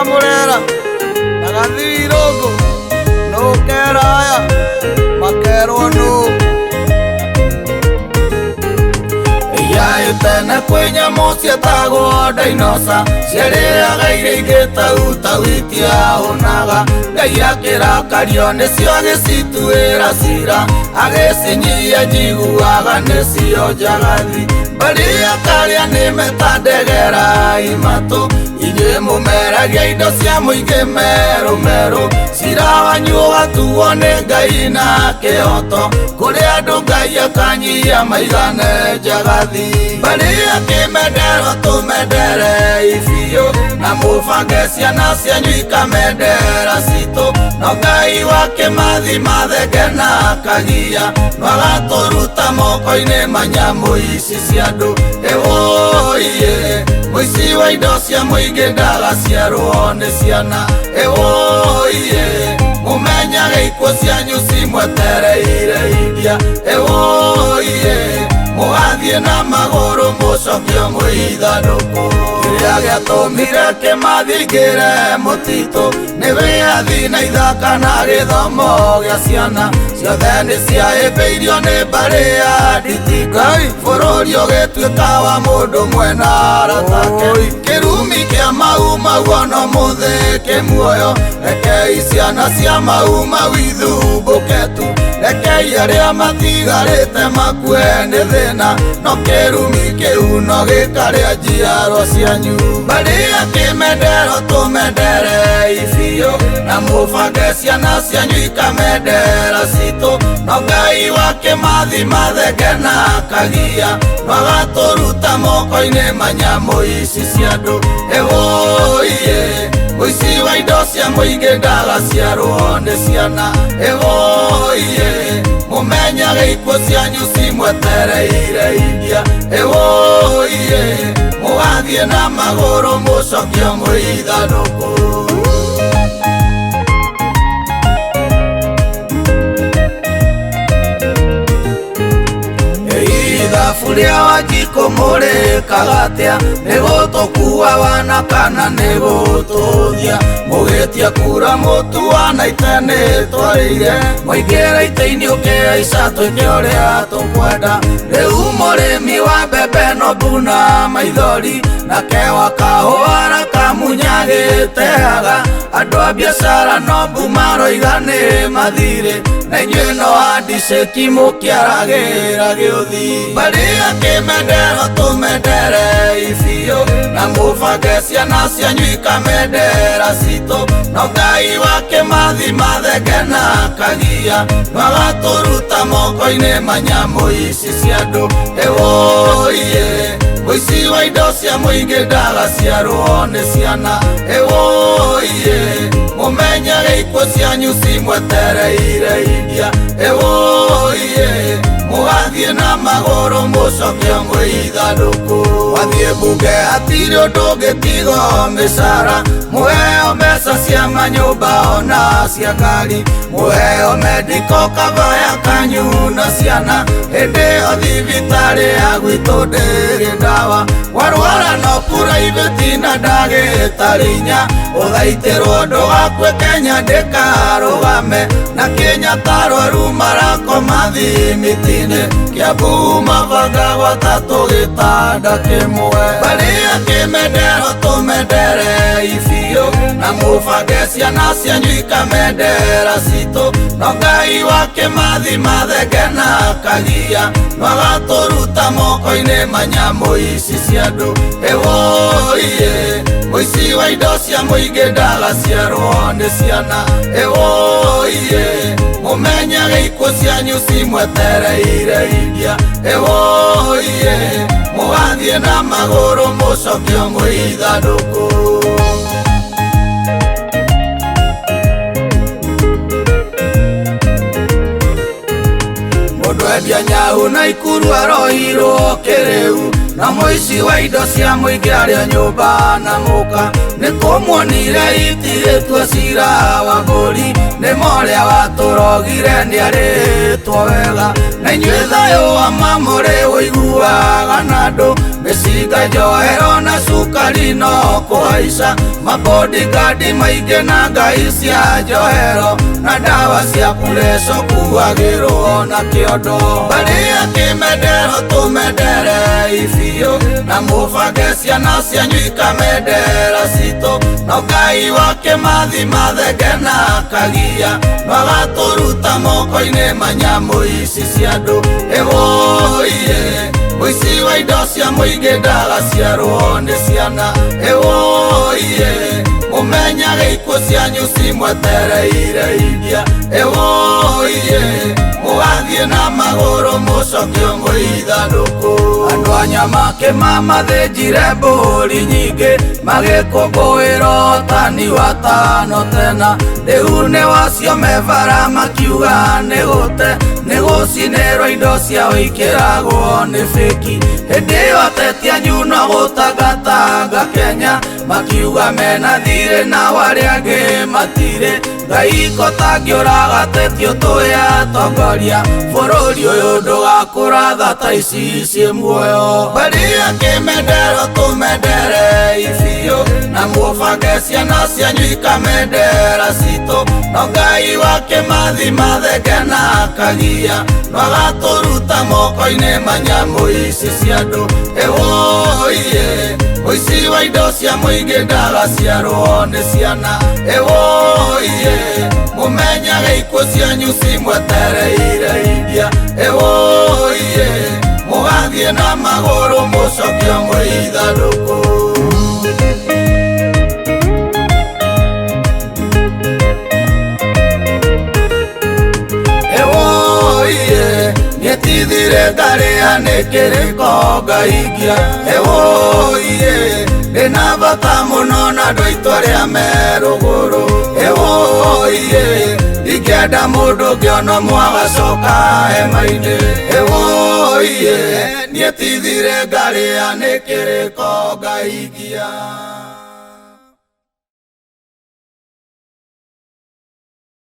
Murera na Gathirogo no keraya makerwo no tena kwenya mosia tago dainosa ciarĩaga iria ingĩ tautawitia ũnaga Ngai akĩrakario nĩcio agĩcituĩra cira agĩcinyia njiguaga nĩcio njagathi mbarĩ akarĩa nĩmetandegera imatũ inyuĩ mũmeragia indo cia mũingĩ merũ merũ cira wanyu ũgatuo nĩ Ngai na kĩhoto kũrĩ andũ Ngai akanyia maigane njagathi mbarĩ akĩmenderwo tũmendere ibiũ na mũbange ciana cianyu ikamendera citũ no Ngai wake mathima thenge na kagia no agatũruta moko-inĩ manyamũ ici cia andũ ĩwũiye mũici wa indo cia mũingĩ ndagaciarwo nĩ ciana ĩwũiye mũmenyage ikuũ cianyu cimwetereire iria ĩwũiye mũgathiĩ na magũrũ mũcokio mwĩithanũkũ kĩrĩa gĩatũmire kĩmathingĩre mũtitũ nĩ wĩyathi na ithaka na gĩthomo gĩa ciana ciothe nĩ ciahĩmbĩirio nĩ mbarĩ ya nditi Ngai bũrũri ũgĩtuĩka wa mũndũ mwena aratake kĩrumi kĩa mau ono mũthĩke muoyo rekei ciana cia mau ithumbũke tu rekei arĩa matigarĩte makue nĩ thĩna no kĩrumi kĩu no gĩkarĩa njiarwa cianyu mbarĩ akĩmenderwo tũmendere ibiũ na mũbange ciana cianyu ikamendera citũ no Ngai wake mathima thenge na kagia no agatũruta moko-inĩ manyamũ ici cia andũ ĩwũiye mũici wa indo cia mũingĩ ndagaciarwo nĩ ciana ĩwũiye mũmenyage ikuũ cianyu cimwetereire iria ĩwũiye mũgathiĩ na magũrũ mũcokio mwĩithanũkũ Furia wajiko more kagatia negotokua wana kana negotothia mugetia kura mutu wana itene twarire moigera iteini ukea isato nyorea tokwenda reu moremi wa bebe no buna maithori na kewa kahora kamunyagĩteaga andũ a biacara no mbumaro igane mathire na inyuĩ no handiceki mũkĩaragĩra gĩũthi mbarĩ akĩmenderwo tũmendere ibiũ na mũbange ciana cianyu ikamendera citũ no Ngai wake mathima thenge na kagia no agatũruta moko-inĩ manyamũ ici cia andũ ĩwũiye mũici wa indo cia mũingĩ ndagaciarwo nĩ ciana ĩwũiye mũmenyage ikuũ cianyu cimwetereire iria ĩwũiye mũgathiĩ na magũrũ mũcokio mwĩithanũkũ wathiĩ mbunge hatirĩ ũndũ ũngĩtigwo mĩcara mũheo mbeca cia manyũmba ona cia ngari mũheo medical cover ya kanyu na ciana hĩndĩ ĩyo thibitarĩ ya gwitũ ndĩrĩ ndawa warwara no private na ndagĩtarĩ inya ũthaitĩrwo ndũgakue Kenya ndĩkarũgame na Kenya tarwaru marakoma thimitinĩ Kiambu mabanga gwatatũ gĩtanda kĩmwe mbarĩ akĩmenderwo tũmendere ibiũ na mũbange ciana cianyu ikamendera citũ no Ngai wake mathima thenge na kagia no agatũruta moko-inĩ manyamũ ici cia andũ ĩwũiye mũici wa indo cia mũingĩ ndagaciarwo nĩ ciana ĩwũiye mũmenyage ikuũ cianyu cimwetereire iria ĩwũiye mũgathiĩ na magũrũ mũcokio mwĩithanũkũ mwendia nyahu na ikuru arohirwo kĩrĩu na mũici wa indo cia mũingĩ arĩa nyũmba na mũka nĩ kũmuonire itirĩtwo cira wa mbũri nĩ morĩa watũrogire nĩ arĩtwo wega na inyuĩ thayũ wa mamũrĩ ũiguaga na andũ mĩciĩ Tiga njohero na cukari no kũhaica, mabodigadi maingĩ na ngai cia njohero, na ndawa cia pureco kuagĩrwo na kĩondo. Barĩa kĩmendero tũmendere ibiũ, na mũbange ciana cianyu ikamendera citũ, no Ngai wake mathima thenge na kagia, no agatũruta moko-inĩ manyamũ ici cia andũ. Ewoiye mũici wa indo cia mũingĩ ndagaciarwo nĩ ciana. Ewoiye mũmenyage ikuũ cianyu cimwetereire iria. Ewoiye mũgathiĩ na magũrũ mũcokio mũithandũkũ. Andũ a Nyamake mamathĩnjire mbũri nyingĩ, magĩkũngũĩra ũhotani wa tano tena. Rĩu nĩ wacio mebara makiuga nĩ gũte, nĩ gũcinĩrwo indo ciao ikĩragwo nĩ fĩki. Hĩndĩ ĩyo ateti anyu no gũtangatanga Kenya, makiuga mena thirĩ nao arĩa angĩ matirĩ. Ngai kotangĩũraga ateti ũtũhe atongoria, bũrũri ũyũ ndũgakũratha ta ici ciĩ muoyo. Barĩa kĩmendero tũmendere ibiũ, na mũbange ciana cianyu ikamendera citũ, no Ngai wake mathima thenge na kagia, no agatũruta moko-inĩ manyamũ ici cia andũ. Ewoiye mũici wa indo cia mũingĩ ndagaciarwo nĩ ciana. Ewoiye mũmenyage ikuũ cianyu cimwetereire iria. Ewoiye mũgathiĩ na magũrũ mũcokio mũithandũkũ. Ewoiye nietithire ngarĩa nĩ kĩrĩko ngahingia. Ewoiye ndĩna bata mũno na andũ aitũ arĩa me rũgũrũ. Ewoiye ingĩenda mũndũ ũngĩona mwagacoka hema-inĩ. Ewoiye nietithire ngarĩa nĩ kĩrĩko ngahingia.